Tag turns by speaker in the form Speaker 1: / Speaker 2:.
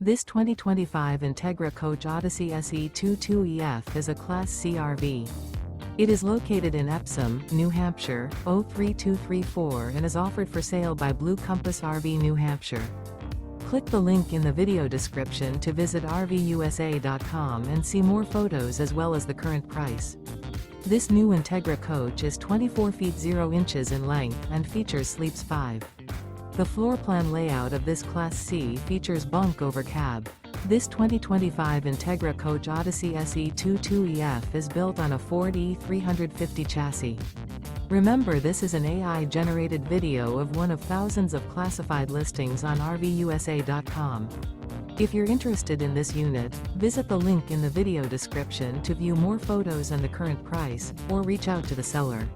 Speaker 1: This 2025 Entegra Coach Odyssey SE 22EF is a Class C RV. It is located in Epsom, New Hampshire, 03234 and is offered for sale by Blue Compass RV New Hampshire. Click the link in the video description to visit RVUSA.com and see more photos as well as the current price. This new Entegra Coach is 24 feet 0 inches in length and features sleeps 5. The floor plan layout of this Class C features bunk over cab. This 2025 Entegra Coach Odyssey SE 22EF is built on a Ford E350 chassis. Remember, this is an AI-generated video of one of thousands of classified listings on RVUSA.com. If you're interested in this unit, visit the link in the video description to view more photos and the current price, or reach out to the seller.